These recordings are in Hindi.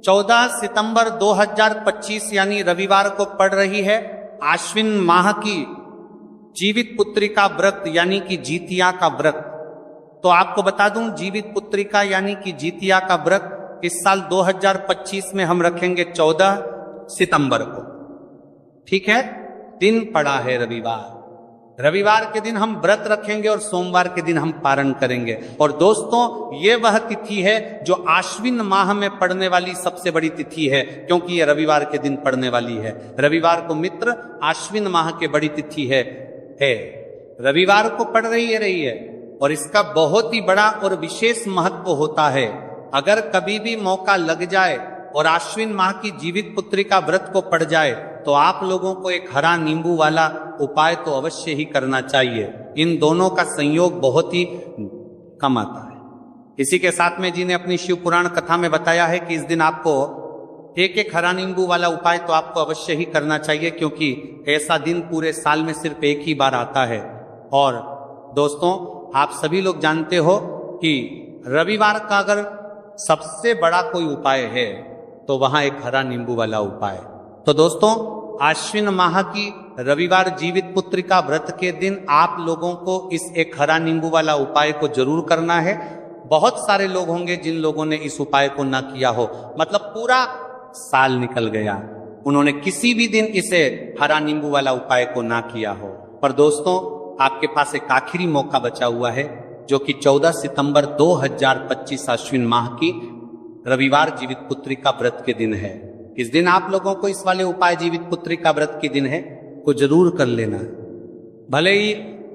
14 सितंबर 2025 यानी रविवार को पड़ रही है आश्विन माह की जीवित पुत्रिका व्रत यानी कि जीतिया का व्रत। तो आपको बता दूं, जीवित पुत्रिका यानी कि जीतिया का व्रत इस साल 2025 में हम रखेंगे 14 सितंबर को। ठीक है, दिन पड़ा है रविवार। रविवार के दिन हम व्रत रखेंगे और सोमवार के दिन हम पारण करेंगे। और दोस्तों, ये वह तिथि है जो आश्विन माह में पड़ने वाली सबसे बड़ी तिथि है, क्योंकि ये रविवार के दिन पड़ने वाली है। रविवार को मित्र आश्विन माह के बड़ी तिथि है। रविवार को पड़ रही है और इसका बहुत ही बड़ा और विशेष महत्व होता है। अगर कभी भी मौका लग जाए और आश्विन माह की जीवित पुत्रिका व्रत को पड़ जाए तो आप लोगों को एक हरा नींबू वाला उपाय तो अवश्य ही करना चाहिए। इन दोनों का संयोग बहुत ही कम आता है। इसी के साथ में जी ने अपनी शिव पुराण कथा में बताया है कि इस दिन आपको एक हरा नींबू वाला उपाय तो आपको अवश्य ही करना चाहिए, क्योंकि ऐसा दिन पूरे साल में सिर्फ एक ही बार आता है। और दोस्तों, आप सभी लोग जानते हो कि रविवार का अगर सबसे बड़ा कोई उपाय है तो वहां एक हरा नींबू वाला उपाय। तो दोस्तों, आश्विन माह की रविवार जीवित पुत्रिका व्रत के दिन आप लोगों को इस एक हरा नींबू वाला उपाय को जरूर करना है। बहुत सारे लोग होंगे जिन लोगों ने इस उपाय को ना किया हो, मतलब पूरा साल निकल गया, उन्होंने किसी भी दिन इसे हरा नींबू वाला उपाय को ना किया हो। पर दोस्तों, आपके पास एक आखिरी मौका बचा हुआ है, जो कि 14 सितंबर 2025 आश्विन माह की रविवार जीवित पुत्रिका व्रत के दिन है। इस दिन आप लोगों को इस वाले उपाय जीवित पुत्रिका व्रत के दिन है को जरूर कर लेना। भले ही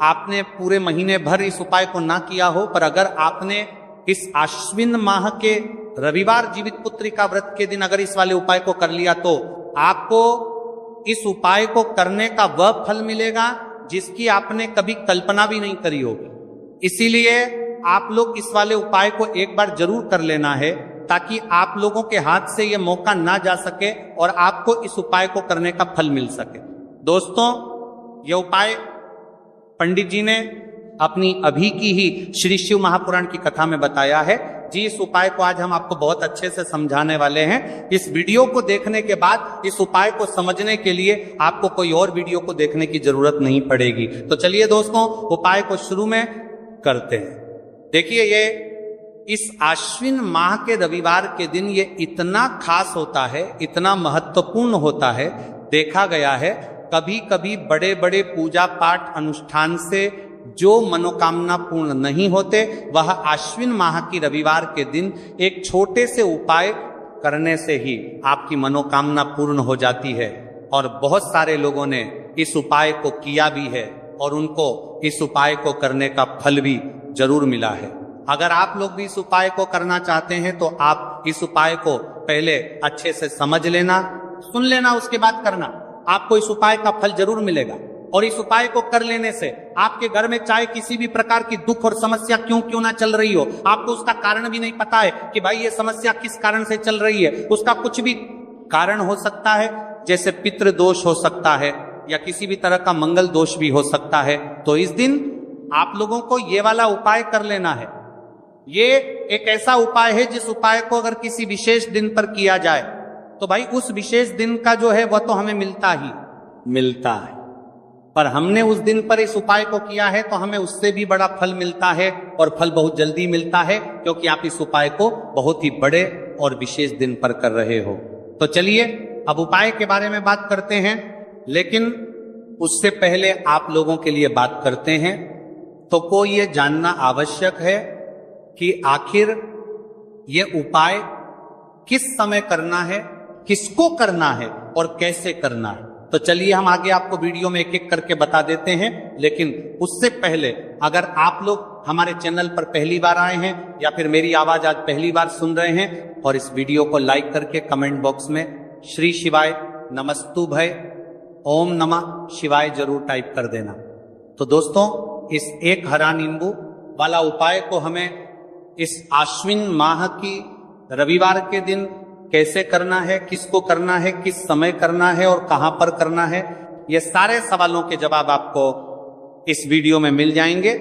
आपने पूरे महीने भर इस उपाय को ना किया हो, पर अगर आपने इस आश्विन माह के रविवार जीवित पुत्रिका व्रत के दिन अगर इस वाले उपाय को कर लिया तो आपको इस उपाय को करने का वह फल मिलेगा जिसकी आपने कभी कल्पना भी नहीं करी होगी। इसीलिए आप लोग इस वाले उपाय को एक बार जरूर कर लेना है, ताकि आप लोगों के हाथ से यह मौका ना जा सके और आपको इस उपाय को करने का फल मिल सके। दोस्तों, यह उपाय पंडित जी ने अपनी अभी की ही श्री शिव महापुराण की कथा में बताया है। जी, इस उपाय को आज हम आपको बहुत अच्छे से समझाने वाले हैं। इस वीडियो को देखने के बाद इस उपाय को समझने के लिए आपको कोई और वीडियो को देखने की जरूरत नहीं पड़ेगी। तो चलिए दोस्तों, उपाय को शुरू में करते हैं। देखिए, ये इस आश्विन माह के रविवार के दिन ये इतना खास होता है, इतना महत्वपूर्ण होता है। देखा गया है कभी कभी बड़े बड़े पूजा पाठ अनुष्ठान से जो मनोकामना पूर्ण नहीं होते, वह आश्विन माह की रविवार के दिन एक छोटे से उपाय करने से ही आपकी मनोकामना पूर्ण हो जाती है। और बहुत सारे लोगों ने इस उपाय को किया भी है और उनको इस उपाय को करने का फल भी जरूर मिला है। अगर आप लोग भी इस उपाय को करना चाहते हैं तो आप इस उपाय को पहले अच्छे से समझ लेना, सुन लेना, उसके बाद करना। आपको इस उपाय का फल जरूर मिलेगा। और इस उपाय को कर लेने से आपके घर में चाहे किसी भी प्रकार की दुख और समस्या क्यों ना चल रही हो, आपको उसका कारण भी नहीं पता है कि भाई ये समस्या किस कारण से चल रही है, उसका कुछ भी कारण हो सकता है। जैसे पितृ दोष हो सकता है या किसी भी तरह का मंगल दोष भी हो सकता है। तो इस दिन आप लोगों को ये वाला उपाय कर लेना है। ये एक ऐसा उपाय है जिस उपाय को अगर किसी विशेष दिन पर किया जाए तो भाई उस विशेष दिन का जो है वह तो हमें मिलता ही मिलता है। पर हमने उस दिन पर इस उपाय को किया है तो हमें उससे भी बड़ा फल मिलता है, और फल बहुत जल्दी मिलता है, क्योंकि आप इस उपाय को बहुत ही बड़े और विशेष दिन पर कर रहे हो। तो चलिए अब उपाय के बारे में बात करते हैं, लेकिन उससे पहले आप लोगों के लिए बात करते हैं तो कोई ये जानना आवश्यक है कि आखिर ये उपाय किस समय करना है, किसको करना है और कैसे करना है। तो चलिए हम आगे आपको वीडियो में एक एक करके बता देते हैं। लेकिन उससे पहले अगर आप लोग हमारे चैनल पर पहली बार आए हैं या फिर मेरी आवाज आज पहली बार सुन रहे हैं, और इस वीडियो को लाइक करके कमेंट बॉक्स में श्री शिवाय नमस्तुभय ओम नमः शिवाय जरूर टाइप कर देना। तो दोस्तों, इस एक हरा नींबू वाला उपाय को हमें इस आश्विन माह की रविवार के दिन कैसे करना है, किसको करना है, किस समय करना है और कहां पर करना है, ये सारे सवालों के जवाब आपको इस वीडियो में मिल जाएंगे।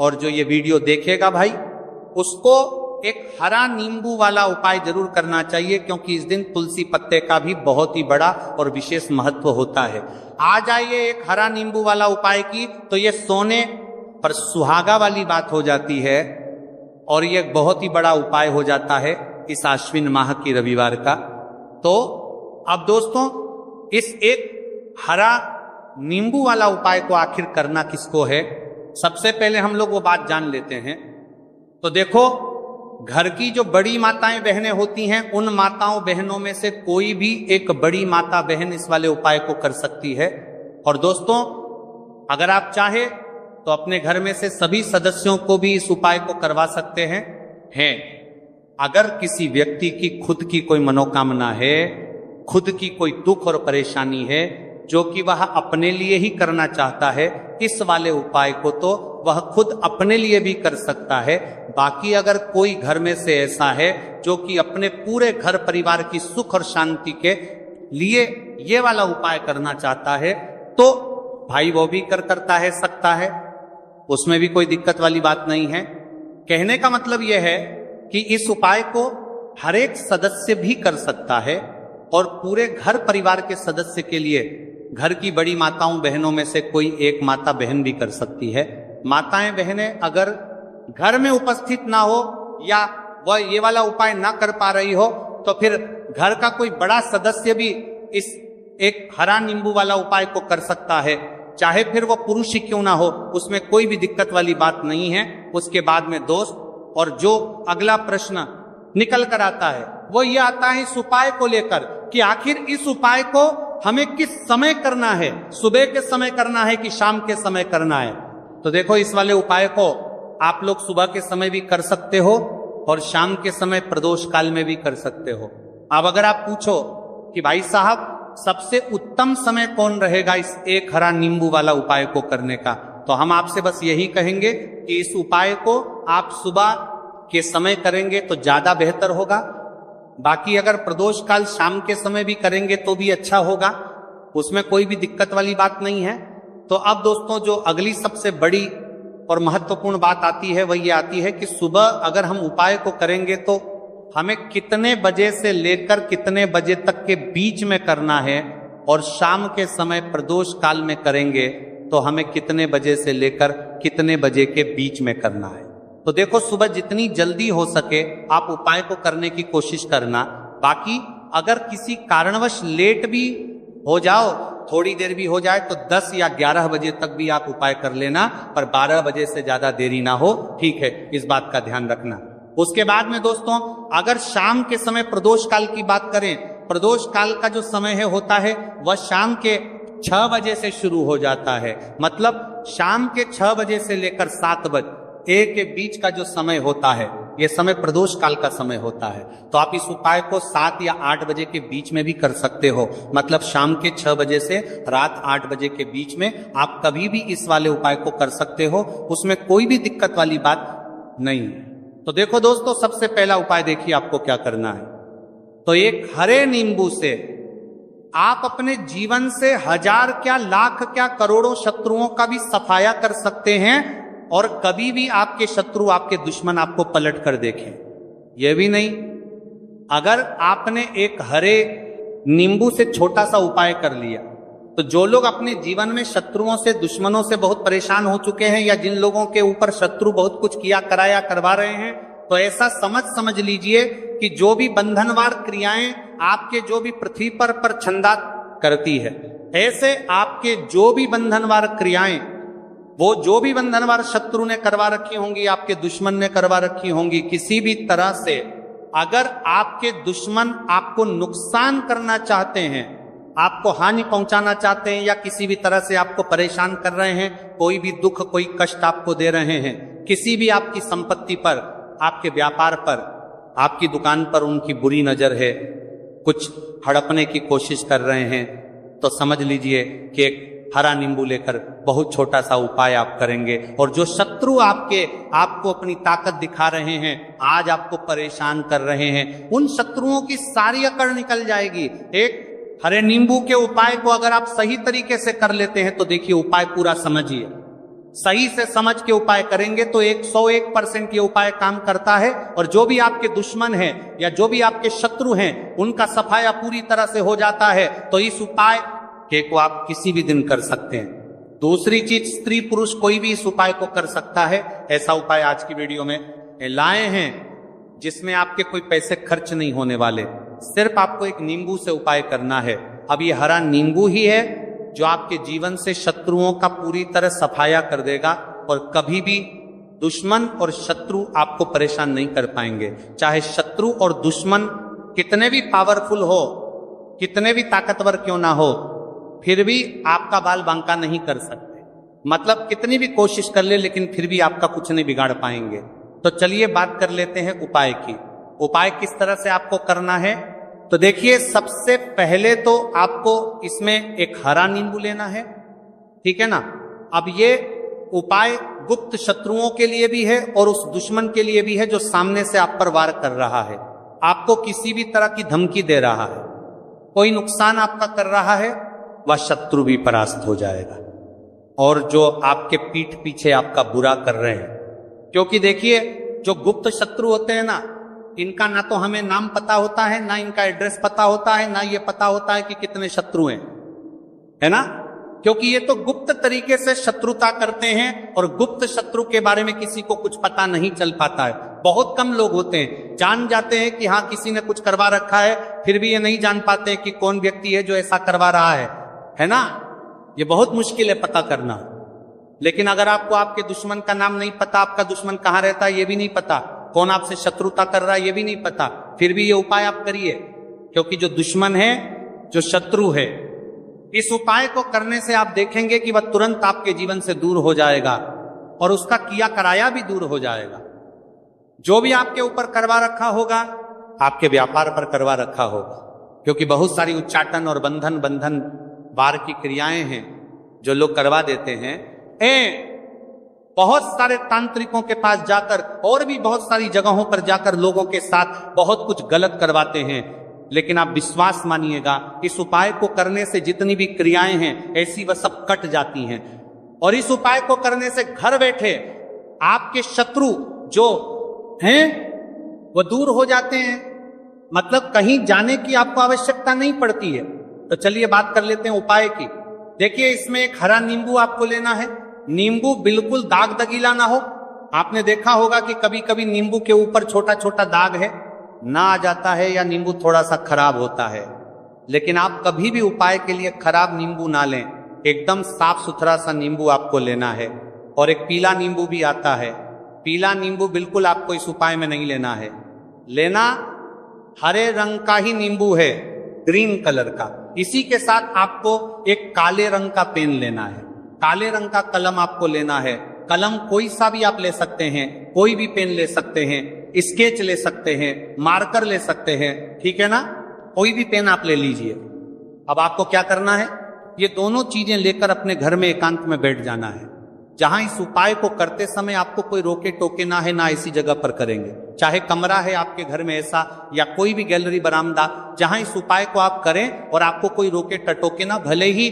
और जो ये वीडियो देखेगा भाई, उसको एक हरा नींबू वाला उपाय जरूर करना चाहिए, क्योंकि इस दिन तुलसी पत्ते का भी बहुत ही बड़ा और विशेष महत्व होता है। आ जाइए एक हरा नींबू वाला उपाय की, तो ये सोने पर सुहागा वाली बात हो जाती है और ये बहुत ही बड़ा उपाय हो जाता है इस आश्विन माह की रविवार का। तो अब दोस्तों, इस एक हरा नींबू वाला उपाय को आखिर करना किसको है, सबसे पहले हम लोग वो बात जान लेते हैं। तो देखो, घर की जो बड़ी माताएं बहनें होती हैं, उन माताओं बहनों में से कोई भी एक बड़ी माता बहन इस वाले उपाय को कर सकती है। और दोस्तों, अगर आप चाहे तो अपने घर में से सभी सदस्यों को भी इस उपाय को करवा सकते हैं। अगर किसी व्यक्ति की खुद की कोई मनोकामना है, खुद की कोई दुख और परेशानी है, जो कि वह अपने लिए ही करना चाहता है, इस वाले उपाय को तो वह खुद अपने लिए भी कर सकता है। बाकी अगर कोई घर में से ऐसा है जो कि अपने पूरे घर परिवार की सुख और शांति के लिए ये वाला उपाय करना चाहता है, तो भाई वो भी करता है, सकता है, उसमें भी कोई दिक्कत वाली बात नहीं है। कहने का मतलब यह है कि इस उपाय को हर एक सदस्य भी कर सकता है और पूरे घर परिवार के सदस्य के लिए घर की बड़ी माताओं बहनों में से कोई एक माता बहन भी कर सकती है। माताएं बहनें अगर घर में उपस्थित ना हो या वह ये वाला उपाय ना कर पा रही हो, तो फिर घर का कोई बड़ा सदस्य भी इस एक हरा नींबू वाला उपाय को कर सकता है, चाहे फिर वो पुरुष ही क्यों ना हो, उसमें कोई भी दिक्कत वाली बात नहीं है। उसके बाद में दोस्त, और जो अगला प्रश्न निकल कर आता है वो ये आता है इस उपाय को लेकर कि आखिर इस उपाय को हमें किस समय करना है, सुबह के समय करना है कि शाम के समय करना है। तो देखो, इस वाले उपाय को आप लोग सुबह के समय भी कर सकते हो और शाम के समय प्रदोष काल में भी कर सकते हो। अब अगर आप पूछो कि भाई साहब सबसे उत्तम समय कौन रहेगा इस एक हरा नींबू वाला उपाय को करने का, तो हम आपसे बस यही कहेंगे कि इस उपाय को आप सुबह के समय करेंगे तो ज्यादा बेहतर होगा। बाकी अगर प्रदोष काल शाम के समय भी करेंगे तो भी अच्छा होगा, उसमें कोई भी दिक्कत वाली बात नहीं है। तो अब दोस्तों, जो अगली सबसे बड़ी और महत्वपूर्ण बात आती है वह ये आती है कि सुबह अगर हम उपाय को करेंगे तो हमें कितने बजे से लेकर कितने बजे तक के बीच में करना है, और शाम के समय प्रदोष काल में करेंगे तो हमें कितने बजे से लेकर कितने बजे के बीच में करना है। तो देखो, सुबह जितनी जल्दी हो सके आप उपाय को करने की कोशिश करना। बाकी अगर किसी कारणवश लेट भी हो जाओ, थोड़ी देर भी हो जाए, तो 10 या 11 बजे तक भी आप उपाय कर लेना, पर 12 बजे से ज्यादा देरी ना हो, ठीक है, इस बात का ध्यान रखना। उसके बाद में दोस्तों, अगर शाम के समय प्रदोष काल की बात करें, प्रदोष काल का जो समय है होता है वह शाम के 6 बजे से शुरू हो जाता है। मतलब शाम के 6 बजे से लेकर 7 बजे के बीच का जो समय होता है, यह समय प्रदोष काल का समय होता है। तो आप इस उपाय को 7 या 8 बजे के बीच में भी कर सकते हो। मतलब शाम के 6 बजे से रात 8 बजे के बीच में आप कभी भी इस वाले उपाय को कर सकते हो, उसमें कोई भी दिक्कत वाली बात नहीं है। तो देखो दोस्तों, सबसे पहला उपाय देखिए आपको क्या करना है। तो एक हरे नींबू से आप अपने जीवन से 1000 क्या लाख क्या करोड़ों शत्रुओं का भी सफाया कर सकते हैं, और कभी भी आपके शत्रु, आपके दुश्मन आपको पलट कर देखें यह भी नहीं। अगर आपने एक हरे नींबू से छोटा सा उपाय कर लिया, तो जो लोग अपने जीवन में शत्रुओं से, दुश्मनों से बहुत परेशान हो चुके हैं, या जिन लोगों के ऊपर शत्रु बहुत कुछ किया कराया करवा रहे हैं, तो ऐसा समझ लीजिए कि जो भी बंधनवार क्रियाएं आपके जो भी पृथ्वी पर छंदा करती है, ऐसे आपके जो भी बंधनवार क्रियाएं, वो जो भी बंधनवार शत्रु ने करवा रखी होंगी, आपके दुश्मन ने करवा रखी होंगी, किसी भी तरह से अगर आपके दुश्मन आपको नुकसान करना चाहते हैं, आपको हानि पहुंचाना चाहते हैं, या किसी भी तरह से आपको परेशान कर रहे हैं, कोई भी दुख, कोई कष्ट आपको दे रहे हैं, किसी भी आपकी संपत्ति पर, आपके व्यापार पर, आपकी दुकान पर उनकी बुरी नजर है, कुछ हड़पने की कोशिश कर रहे हैं, तो समझ लीजिए कि एक हरा नींबू लेकर बहुत छोटा सा उपाय आप करेंगे, और जो शत्रु आपको अपनी ताकत दिखा रहे हैं, आज आपको परेशान कर रहे हैं, उन शत्रुओं की सारी अकड़ निकल जाएगी। एक हरे नींबू के उपाय को अगर आप सही तरीके से कर लेते हैं तो देखिए, उपाय पूरा समझिए, सही से समझ के उपाय करेंगे तो 101% ये उपाय काम करता है। और जो भी आपके दुश्मन हैं या जो भी आपके शत्रु हैं उनका सफाया पूरी तरह से हो जाता है। तो इस उपाय को आप किसी भी दिन कर सकते हैं। दूसरी चीज, स्त्री पुरुष कोई भी इस उपाय को कर सकता है। ऐसा उपाय आज की वीडियो में लाए हैं जिसमें आपके कोई पैसे खर्च नहीं होने वाले। सिर्फ आपको एक नींबू से उपाय करना है। अब ये हरा नींबू ही है जो आपके जीवन से शत्रुओं का पूरी तरह सफाया कर देगा और कभी भी दुश्मन और शत्रु आपको परेशान नहीं कर पाएंगे। चाहे शत्रु और दुश्मन कितने भी पावरफुल हो, कितने भी ताकतवर क्यों ना हो, फिर भी आपका बाल बांका नहीं कर सकते। मतलब कितनी भी कोशिश कर ले लेकिन फिर भी आपका कुछ नहीं बिगाड़ पाएंगे। तो चलिए बात कर लेते हैं उपाय की। उपाय किस तरह से आपको करना है? तो देखिए, सबसे पहले तो आपको इसमें एक हरा नींबू लेना है, ठीक है ना। अब ये उपाय गुप्त शत्रुओं के लिए भी है और उस दुश्मन के लिए भी है जो सामने से आप पर वार कर रहा है, आपको किसी भी तरह की धमकी दे रहा है, कोई नुकसान आपका कर रहा है, वह शत्रु भी परास्त हो जाएगा। और जो आपके पीठ पीछे आपका बुरा कर रहे हैं, क्योंकि देखिए जो गुप्त शत्रु होते हैं ना, इनका ना तो हमें नाम पता होता है, ना इनका एड्रेस पता होता है, ना ये पता होता है कि कितने शत्रु हैं, है ना। क्योंकि ये तो गुप्त तरीके से शत्रुता करते हैं और गुप्त शत्रु के बारे में किसी को कुछ पता नहीं चल पाता है। बहुत कम लोग होते हैं, जान जाते हैं कि हाँ किसी ने कुछ करवा रखा है, फिर भी ये नहीं जान पाते हैं कि कौन व्यक्ति है जो ऐसा करवा रहा है ना। ये बहुत मुश्किल है पता करना। लेकिन अगर आपको आपके दुश्मन का नाम नहीं पता, आपका दुश्मन कहाँ रहता है ये भी नहीं पता, कौन आपसे शत्रुता कर रहा है ये भी नहीं पता, फिर भी ये उपाय आप करिए। क्योंकि जो दुश्मन है, जो शत्रु है, इस उपाय को करने से आप देखेंगे कि वह तुरंत आपके जीवन से दूर हो जाएगा और उसका किया कराया भी दूर हो जाएगा। जो भी आपके ऊपर करवा रखा होगा, आपके व्यापार पर करवा रखा होगा, क्योंकि बहुत सारी उच्चाटन और बंधन वार की क्रियाएं हैं जो लोग करवा देते हैं। बहुत सारे तांत्रिकों के पास जाकर और भी बहुत सारी जगहों पर जाकर लोगों के साथ बहुत कुछ गलत करवाते हैं। लेकिन आप विश्वास मानिएगा, इस उपाय को करने से जितनी भी क्रियाएं हैं ऐसी वह सब कट जाती हैं। और इस उपाय को करने से घर बैठे आपके शत्रु जो हैं वो दूर हो जाते हैं। मतलब कहीं जाने की आपको आवश्यकता नहीं पड़ती है। तो चलिए बात कर लेते हैं उपाय की। देखिए, इसमें एक हरा नींबू आपको लेना है। नींबू बिल्कुल दाग दगीला ना हो। आपने देखा होगा कि कभी कभी नींबू के ऊपर छोटा छोटा दाग है ना आ जाता है, या नींबू थोड़ा सा खराब होता है। लेकिन आप कभी भी उपाय के लिए खराब नींबू ना लें, एकदम साफ सुथरा सा नींबू आपको लेना है। और एक पीला नींबू भी आता है, पीला नींबू बिल्कुल आपको इस उपाय में नहीं लेना है। लेना हरे रंग का ही नींबू है, ग्रीन कलर का। इसी के साथ आपको एक काले रंग का पेन लेना है, काले रंग का कलम आपको लेना है। कलम कोई सा भी आप ले सकते हैं, कोई भी पेन ले सकते हैं, स्केच ले सकते हैं, मार्कर ले सकते हैं, ठीक है ना। कोई भी पेन आप ले लीजिए। अब आपको क्या करना है, ये दोनों चीजें लेकर अपने घर में एकांत में बैठ जाना है। जहां इस उपाय को करते समय आपको कोई रोके टोके ना है, ना ऐसी जगह पर करेंगे। चाहे कमरा है आपके घर में ऐसा, या कोई भी गैलरी बरामदा, जहां इस उपाय को आप करें और आपको कोई रोके टटोके ना। भले ही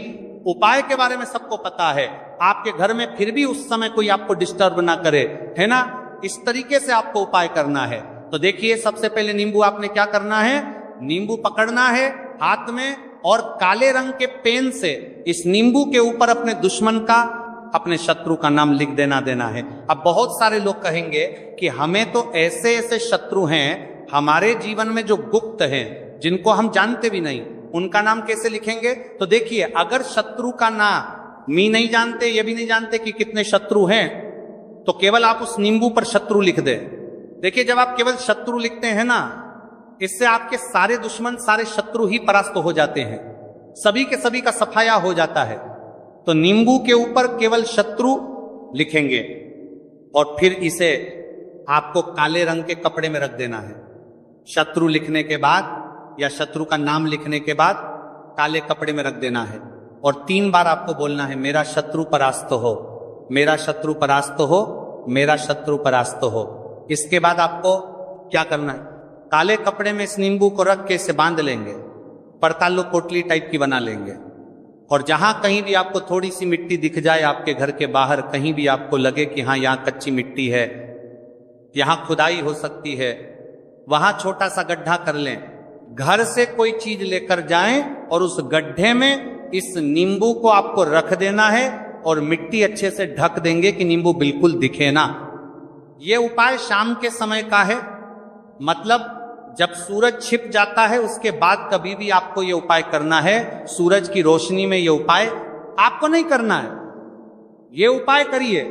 उपाय के बारे में सबको पता है, आपके घर में फिर भी उस समय कोई आपको डिस्टर्ब ना करे, है ना। इस तरीके से आपको उपाय करना है। तो देखिए, सबसे पहले नींबू आपने क्या करना है, नींबू पकड़ना है हाथ में और काले रंग के पेन से इस नींबू के ऊपर अपने दुश्मन का, अपने शत्रु का नाम लिख देना है। अब बहुत सारे लोग कहेंगे कि हमें तो ऐसे ऐसे शत्रु हैं हमारे जीवन में जो गुप्त हैं, जिनको हम जानते भी नहीं, उनका नाम कैसे लिखेंगे। तो देखिए, अगर शत्रु का नाम नहीं जानते, ये भी नहीं जानते कि कितने शत्रु हैं, तो केवल आप उस नींबू पर शत्रु लिख दें। देखिए, जब आप केवल शत्रु लिखते हैं ना, इससे आपके सारे दुश्मन, सारे शत्रु ही परास्त हो जाते हैं, सभी के सभी का सफाया हो जाता है। तो नींबू के ऊपर केवल शत्रु लिखेंगे और फिर इसे आपको काले रंग के कपड़े में रख देना है। शत्रु लिखने के बाद या शत्रु का नाम लिखने के बाद काले कपड़े में रख देना है और 3 बार आपको बोलना है, मेरा शत्रु परास्त हो, मेरा शत्रु परास्त हो, मेरा शत्रु परास्त हो। इसके बाद आपको क्या करना है, काले कपड़े में इस नींबू को रख के इसे बांध लेंगे, पड़तालो पोटली टाइप की बना लेंगे और जहां कहीं भी आपको थोड़ी सी मिट्टी दिख जाए, आपके घर के बाहर कहीं भी आपको लगे कि हाँ यहां कच्ची मिट्टी है, यहां खुदाई हो सकती है, वहां छोटा सा गड्ढा कर लें। घर से कोई चीज लेकर जाएं और उस गड्ढे में इस नींबू को आपको रख देना है और मिट्टी अच्छे से ढक देंगे कि नींबू बिल्कुल दिखे ना। यह उपाय शाम के समय का है, मतलब जब सूरज छिप जाता है उसके बाद कभी भी आपको यह उपाय करना है। सूरज की रोशनी में यह उपाय आपको नहीं करना है, यह उपाय करिए।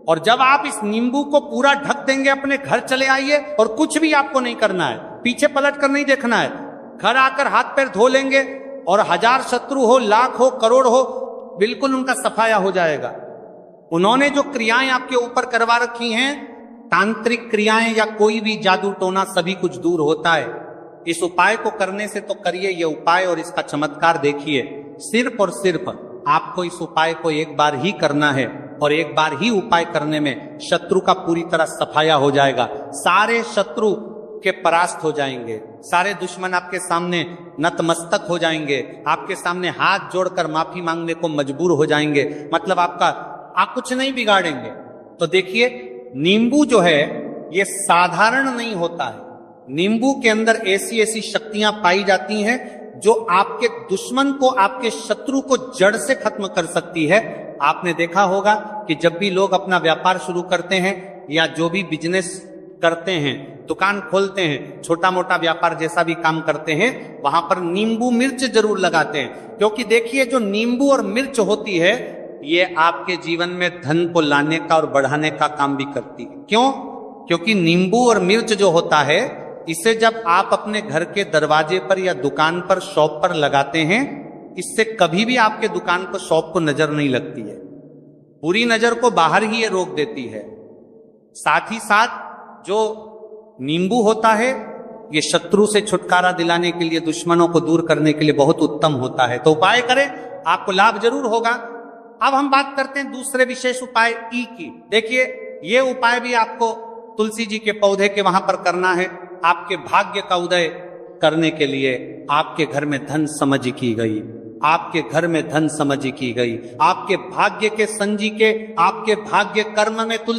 और जब आप इस नींबू को पूरा ढक देंगे, अपने घर चले आइए और कुछ भी आपको नहीं करना है, पीछे पलट कर नहीं देखना है। घर आकर हाथ पैर धो लेंगे और 1000 शत्रु हो, लाख हो, करोड़ हो, बिल्कुल उनका सफाया हो जाएगा। उन्होंने जो क्रियाएं आपके ऊपर करवा रखी हैं, तांत्रिक क्रियाएं या कोई भी जादू टोना, सभी कुछ दूर होता है। इस उपाय को करने से तो करिए ये उपाय और इसका चमत्कार देखिए। सिर्फ और सिर्फ आपको इस उपाय को एक बार ही करना है और एक बार ही उपाय करने में शत्रु का पूरी तरह सफाया हो जाएगा। सारे शत्रु के परास्त हो जाएंगे, सारे दुश्मन आपके सामने नतमस्तक हो जाएंगे, आपके सामने हाथ जोड़कर माफी मांगने को मजबूर हो जाएंगे। मतलब आप कुछ नहीं बिगाड़ेंगे। तो देखिए, नींबू जो है ये साधारण नहीं होता है। नींबू के अंदर ऐसी ऐसी शक्तियां पाई जाती हैं जो आपके दुश्मन को, आपके शत्रु को जड़ से खत्म कर सकती है। आपने देखा होगा कि जब भी लोग अपना व्यापार शुरू करते हैं या जो भी बिजनेस करते हैं, दुकान खोलते हैं, छोटा मोटा व्यापार जैसा भी काम करते हैं, वहां पर नींबू मिर्च जरूर लगाते हैं। क्योंकि देखिए, जो नींबू और मिर्च होती है ये आपके जीवन में धन को लाने का और बढ़ाने का काम भी करती है। क्यों? क्योंकि नींबू और मिर्च जो होता है, इसे जब आप अपने घर के दरवाजे पर या दुकान पर, शॉप पर लगाते हैं, इससे कभी भी आपके दुकान को, शॉप को नजर नहीं लगती है। पूरी नजर को बाहर ही ये रोक देती है। साथ ही साथ जो नींबू होता है ये शत्रु से छुटकारा दिलाने के लिए, दुश्मनों को दूर करने के लिए बहुत उत्तम होता है। तो उपाय करें, आपको लाभ जरूर होगा। अब हम बात करते हैं दूसरे विशेष उपाय ई की। देखिए, ये उपाय भी आपको तुलसी जी के पौधे के वहां पर करना है। आपके भाग्य का उदय करने के लिए आपके घर में धन समझ की गई, आपके घर में धन समझ की गई, आपके भाग्य के संजी के, आपके भाग्य कर्म में तुलसी